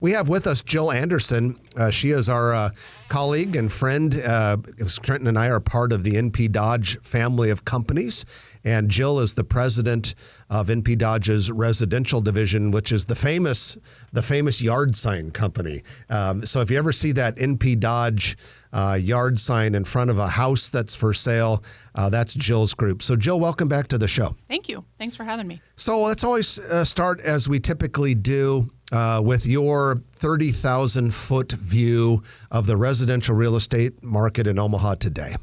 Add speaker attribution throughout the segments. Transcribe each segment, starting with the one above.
Speaker 1: We have with us Jill Anderson. She is our colleague and friend. Trenton and I are part of the NP Dodge family of companies. And Jill is the president of NP Dodge's residential division, which is the famous yard sign company. So if you ever see that NP Dodge yard sign in front of a house that's for sale, that's Jill's group. So Jill, welcome back to the show.
Speaker 2: Thank you. Thanks for having me.
Speaker 1: So let's always start as we typically do with your 30,000 foot view of the residential real estate market in Omaha today.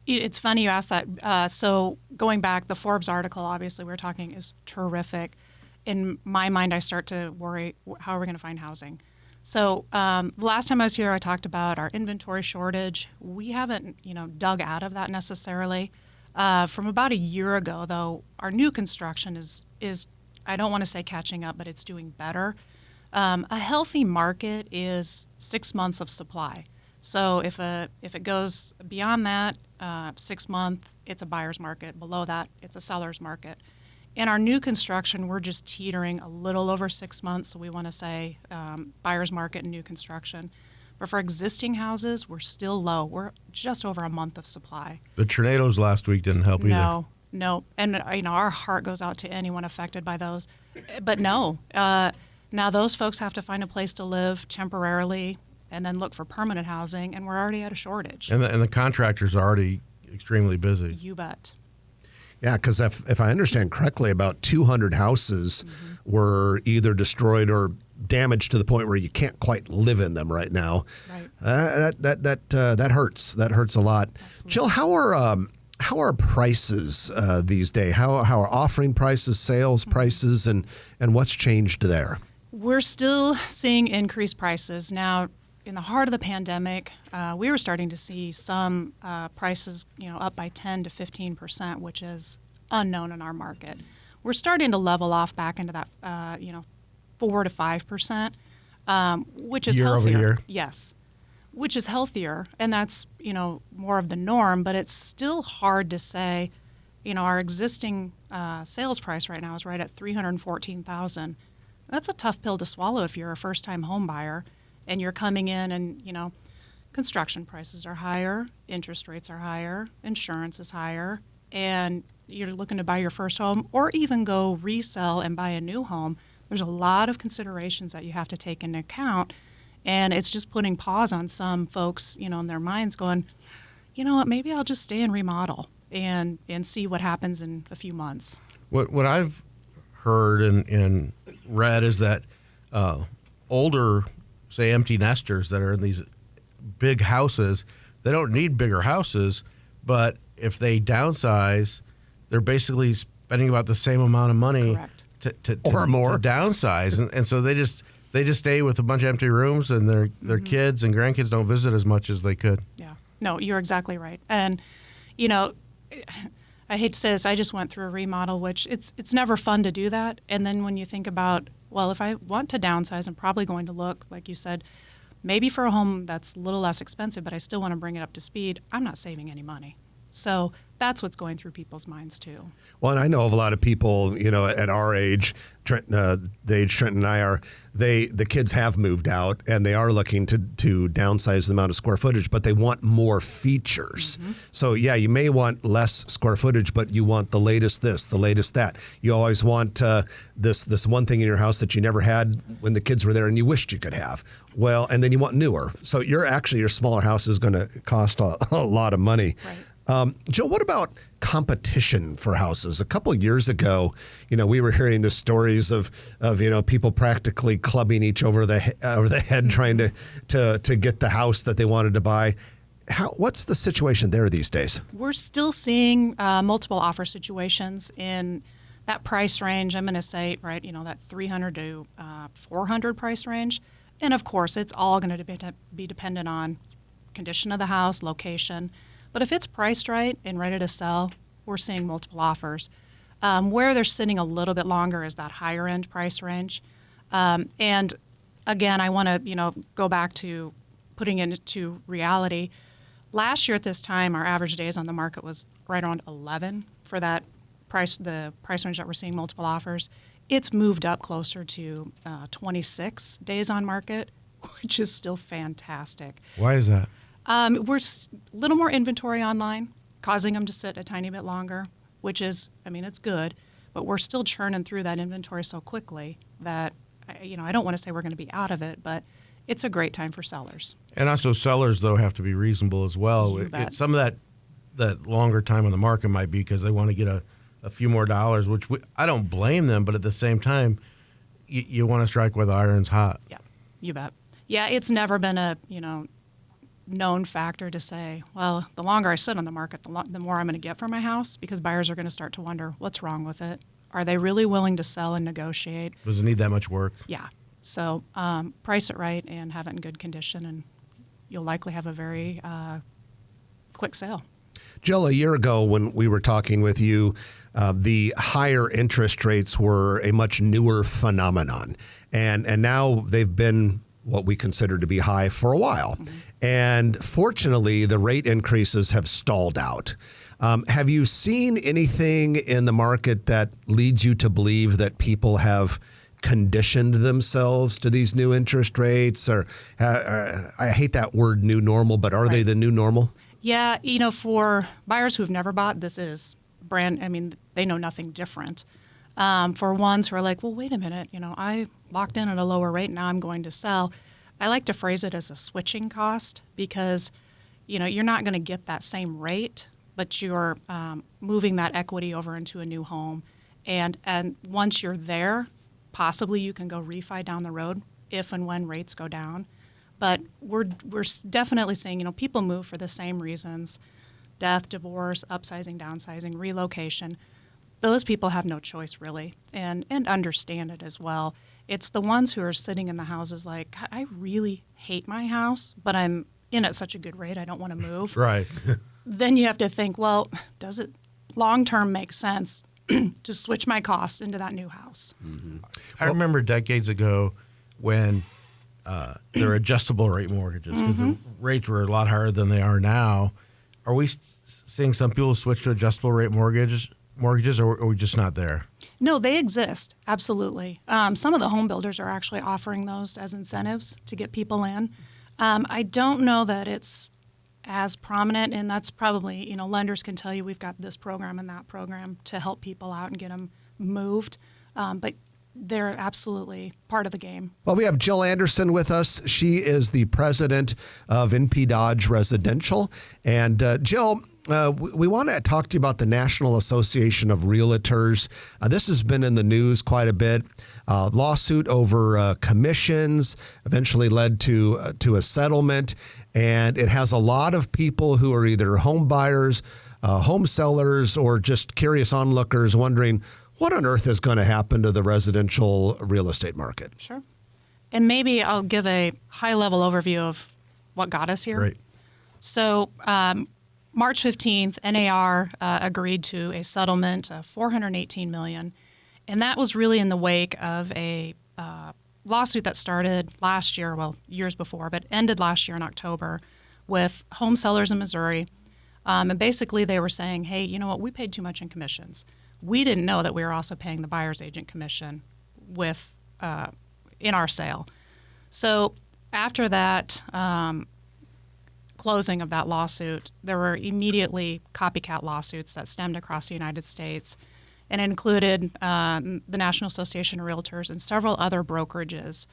Speaker 2: It's funny you asked that. So going back, the Forbes article, obviously we're talking, is terrific. In my mind, I start to worry, how are we going to find housing? So the last time I was here, I talked about our inventory shortage. We haven't, dug out of that necessarily. From about a year ago, though, our new construction is I don't want to say catching up, but it's doing better. A healthy market is 6 months of supply. So if it goes beyond that, 6 month, it's a buyer's market. Below that, it's a seller's market. In our new construction, we're just teetering a little over 6 months. So we want to say buyer's market and new construction. But for existing houses, we're still low. We're just over a month of supply.
Speaker 3: The tornadoes last week didn't help either.
Speaker 2: No. And our heart goes out to anyone affected by those. But no, now those folks have to find a place to live temporarily and then look for permanent housing, and we're already at a shortage.
Speaker 3: And the contractors are already extremely busy.
Speaker 2: You bet.
Speaker 1: Yeah, because if I understand correctly, about 200 houses were either destroyed or damaged to the point where you can't quite live in them right now.
Speaker 2: Right.
Speaker 1: That hurts. That hurts a lot.
Speaker 2: Absolutely.
Speaker 1: Jill, how are prices these days? How are offering prices, sales prices, and what's changed there?
Speaker 2: We're still seeing increased prices. Now, in the heart of the pandemic, we were starting to see some prices, up by 10 to 15%, which is unknown in our market. We're starting to level off back into that, 4 to 5%, which is
Speaker 3: year
Speaker 2: healthier.
Speaker 3: Over year.
Speaker 2: Yes, which is healthier, and that's more of the norm. But it's still hard to say. Our existing sales price right now is right at $314,000. That's a tough pill to swallow if you're a first-time home buyer. And you're coming in and, construction prices are higher, interest rates are higher, insurance is higher, and you're looking to buy your first home or even go resell and buy a new home. There's a lot of considerations that you have to take into account, and it's just putting pause on some folks, in their minds going, you know what, maybe I'll just stay and remodel and see what happens in a few months.
Speaker 3: What I've heard and read is that older, say, empty nesters that are in these big houses, they don't need bigger houses, but if they downsize, they're basically spending about the same amount of money
Speaker 1: or more
Speaker 3: to downsize, and so they just stay with a bunch of empty rooms, and their kids and grandkids don't visit as much as they could.
Speaker 2: Yeah, no, you're exactly right, and I hate to say this, I just went through a remodel, which it's never fun to do that, and then when you think about, well, if I want to downsize, I'm probably going to look, like you said, maybe for a home that's a little less expensive, but I still want to bring it up to speed. I'm not saving any money. So that's what's going through people's minds, too.
Speaker 1: Well, and I know of a lot of people, at our age, the age Trenton and I are, the kids have moved out, and they are looking to downsize the amount of square footage, but they want more features. So, yeah, you may want less square footage, but you want the latest this, the latest that. You always want this one thing in your house that you never had when the kids were there and you wished you could have. Well, and then you want newer. So your smaller house is going to cost a lot of money.
Speaker 2: Right.
Speaker 1: Jill, what about competition for houses? A couple of years ago, we were hearing the stories of people practically clubbing each over the head trying to get the house that they wanted to buy. What's the situation there these days?
Speaker 2: We're still seeing multiple offer situations in that price range. I'm going to say, right, that 300 to 400 price range. And of course, it's all going to be dependent on condition of the house, location. But if it's priced right and ready to sell, we're seeing multiple offers. Where they're sitting a little bit longer is that higher end price range. And again, I want to go back to putting it into reality. Last year at this time, our average days on the market was right around 11 for that price, the price range that we're seeing multiple offers. It's moved up closer to 26 days on market, which is still fantastic.
Speaker 3: Why is that?
Speaker 2: We're a little more inventory online, causing them to sit a tiny bit longer, which is, I mean, it's good, but we're still churning through that inventory so quickly that, I don't want to say we're going to be out of it, but it's a great time for sellers.
Speaker 3: And also sellers, though, have to be reasonable as well.
Speaker 2: You bet.
Speaker 3: Some of that longer time on the market might be because they want to get a few more dollars, which I don't blame them, but at the same time, you want to strike while the iron's hot.
Speaker 2: Yeah, you bet. Yeah, it's never been a, known factor to say, well, the longer I sit on the market, the more I'm going to get for my house, because buyers are going to start to wonder, what's wrong with it? Are they really willing to sell and negotiate?
Speaker 3: Does it need that much work?
Speaker 2: Yeah. So price it right and have it in good condition, and you'll likely have a very quick sale.
Speaker 1: Jill, a year ago when we were talking with you, the higher interest rates were a much newer phenomenon. And now they've been what we consider to be high for a while. Mm-hmm. And fortunately, the rate increases have stalled out. Have you seen anything in the market that leads you to believe that people have conditioned themselves to these new interest rates? Or I hate that word new normal, but are they the new normal?
Speaker 2: Yeah, for buyers who've never bought, this is they know nothing different. For ones who are like, well, wait a minute, I locked in at a lower rate, now I'm going to sell. I like to phrase it as a switching cost because, you're not going to get that same rate, but you're moving that equity over into a new home. And once you're there, possibly you can go refi down the road if and when rates go down. But we're definitely seeing, people move for the same reasons: death, divorce, upsizing, downsizing, relocation. Those people have no choice, really, and understand it as well. It's the ones who are sitting in the houses like, I really hate my house, but I'm in at such a good rate, I don't want to move.
Speaker 3: Right.
Speaker 2: Then you have to think, well, does it long-term make sense to switch my costs into that new house?
Speaker 1: Mm-hmm.
Speaker 3: I remember decades ago when there were adjustable rate mortgages because the rates were a lot higher than they are now. Are we seeing some people switch to adjustable rate mortgages, or are we just not there?
Speaker 2: No, they exist, absolutely. Some of the home builders are actually offering those as incentives to get people in. I don't know that it's as prominent, and that's probably, lenders can tell you we've got this program and that program to help people out and get them moved. But they're absolutely part of the game.
Speaker 1: Well, we have Jill Anderson with us. She is the president of NP Dodge Residential. And Jill, we want to talk to you about the National Association of Realtors. This has been in the news quite a bit. Lawsuit over commissions eventually led to a settlement. And it has a lot of people who are either home buyers, home sellers, or just curious onlookers wondering, what on earth is going to happen to the residential real estate market?
Speaker 2: Sure. And maybe I'll give a high-level overview of what got us here.
Speaker 3: Right.
Speaker 2: So March 15th, NAR agreed to a settlement of $418 million, and that was really in the wake of a lawsuit that started last year, well, years before, but ended last year in October with home sellers in Missouri. And basically they were saying, hey, you know what, we paid too much in commissions. We didn't know that we were also paying the buyer's agent commission with in our sale. So after that closing of that lawsuit, there were immediately copycat lawsuits that stemmed across the United States and included the National Association of Realtors and several other brokerages.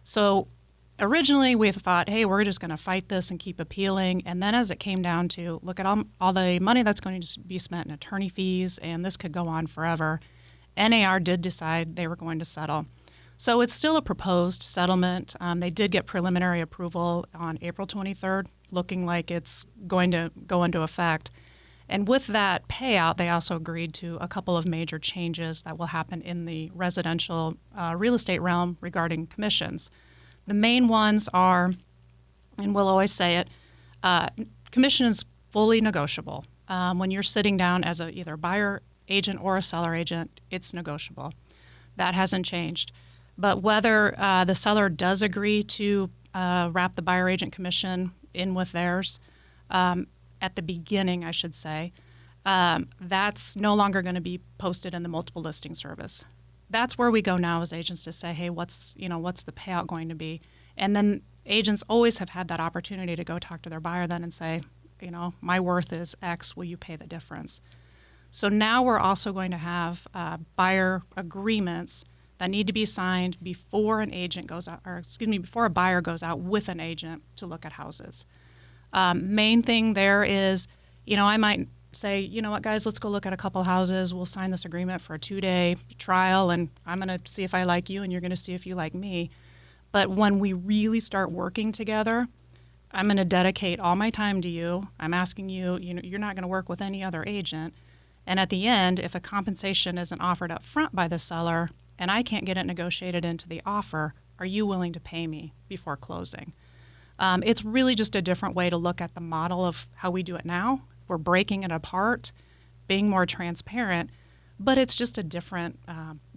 Speaker 2: So originally we thought, hey, we're just going to fight this and keep appealing. And then as it came down to look at all the money that's going to be spent in attorney fees, and this could go on forever, NAR did decide they were going to settle. So it's still a proposed settlement. They did get preliminary approval on April 23rd, looking like it's going to go into effect. And with that payout, they also agreed to a couple of major changes that will happen in the residential real estate realm regarding commissions. The main ones are, and we'll always say it, commission is fully negotiable. When you're sitting down as either a buyer agent or a seller agent, it's negotiable. That hasn't changed. But whether the seller does agree to wrap the buyer agent commission in with theirs, at the beginning, I should say, that's no longer going to be posted in the multiple listing service. that's where we go now as agents to say, hey, what's the payout going to be? And then agents always have had that opportunity to go talk to their buyer then and say, my worth is X, will you pay the difference? So now we're also going to have buyer agreements that need to be signed before before a buyer goes out with an agent to look at houses. Main thing there is, I might say, you know what, guys, let's go look at a couple houses. We'll sign this agreement for a 2-day trial, and I'm going to see if I like you, and you're going to see if you like me. But when we really start working together, I'm going to dedicate all my time to you. I'm asking you, you're not going to work with any other agent. And at the end, if a compensation isn't offered up front by the seller and I can't get it negotiated into the offer, are you willing to pay me before closing? It's really just a different way to look at the model of how we do it now. We're breaking it apart, being more transparent, but it's just a different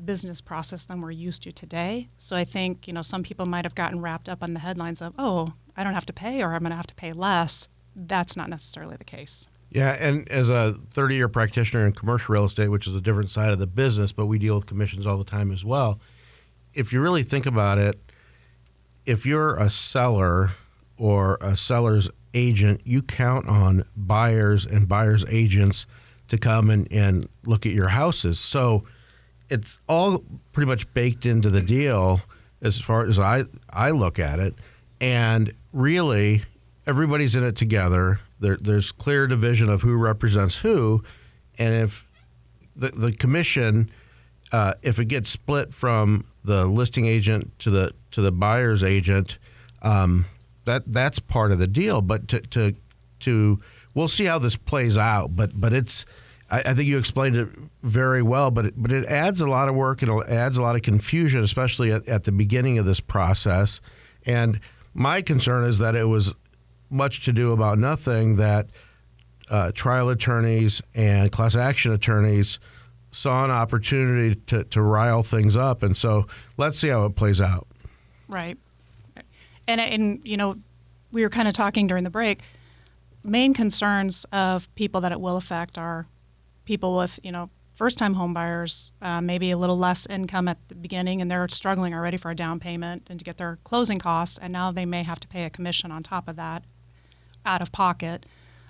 Speaker 2: business process than we're used to today. So I think, some people might have gotten wrapped up on the headlines of, oh, I don't have to pay or I'm going to have to pay less. That's not necessarily the case.
Speaker 3: Yeah, and as a 30-year practitioner in commercial real estate, which is a different side of the business, but we deal with commissions all the time as well, if you really think about it, if you're a seller or a seller's agent, you count on buyers and buyers' agents to come and look at your houses. So it's all pretty much baked into the deal as far as I look at it. And really, everybody's in it together. There's clear division of who represents who. And if the commission, if it gets split from the listing agent to the buyer's agent, that's part of the deal. But to we'll see how this plays out. But it's I think you explained it very well. But it adds a lot of work and it adds a lot of confusion, especially at the beginning of this process. And my concern is that it was much to do about nothing, that trial attorneys and class action attorneys saw an opportunity to rile things up. And so let's see how it plays out.
Speaker 2: Right. And we were kind of talking during the break, main concerns of people that it will affect are people with, first-time home buyers, maybe a little less income at the beginning, and they're struggling already for a down payment and to get their closing costs, and now they may have to pay a commission on top of that out of pocket.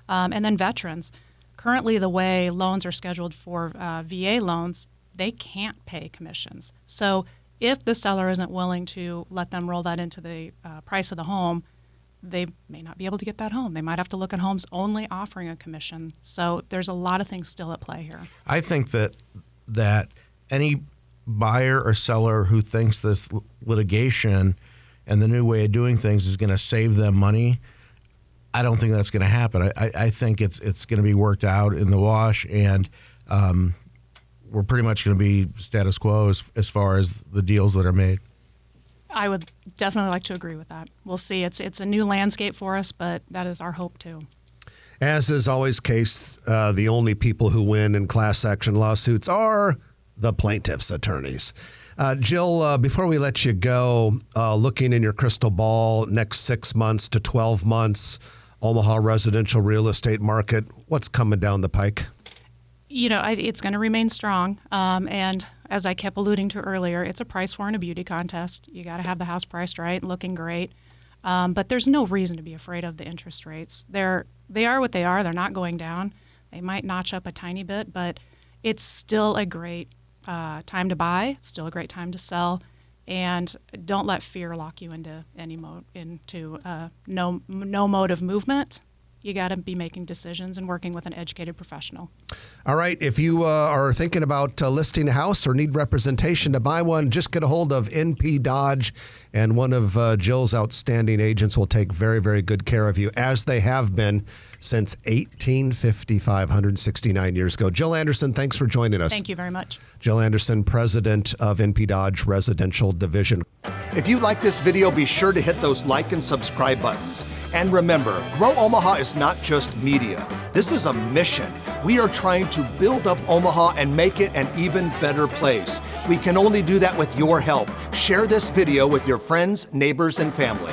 Speaker 2: And then veterans. Currently, the way loans are scheduled for VA loans, they can't pay commissions. So if the seller isn't willing to let them roll that into the price of the home, they may not be able to get that home. They might have to look at homes only offering a commission. So there's a lot of things still at play here.
Speaker 3: I think that any buyer or seller who thinks this litigation and the new way of doing things is going to save them money, I don't think that's going to happen. I think it's going to be worked out in the wash, and we're pretty much going to be status quo as far as the deals that are made.
Speaker 2: I would definitely like to agree with that. We'll see. It's a new landscape for us, but that is our hope too.
Speaker 1: As is always case, the only people who win in class action lawsuits are the plaintiff's attorneys. Jill, before we let you go, looking in your crystal ball, next 6 months to 12 months, Omaha residential real estate market, what's coming down the pike?
Speaker 2: It's going to remain strong. And as I kept alluding to earlier, it's a price war and a beauty contest. You got to have the house priced right, looking great. But there's no reason to be afraid of the interest rates. They are what they are. They're not going down. They might notch up a tiny bit, but it's still a great time to buy. It's still a great time to sell. And don't let fear lock you into no mode of movement. You got to be making decisions and working with an educated professional.
Speaker 1: All right. If you are thinking about listing a house or need representation to buy one, just get a hold of NP Dodge, and one of Jill's outstanding agents will take very, very good care of you, as they have been since 1855, 169 years ago. Jill Anderson, thanks for joining us.
Speaker 2: Thank you very much.
Speaker 1: Jill Anderson, president of NP Dodge Residential Division.
Speaker 4: If you like this video, be sure to hit those like and subscribe buttons. And remember, Grow Omaha is not just media. This is a mission. We are trying to build up Omaha and make it an even better place. We can only do that with your help. Share this video with your friends, neighbors, and family.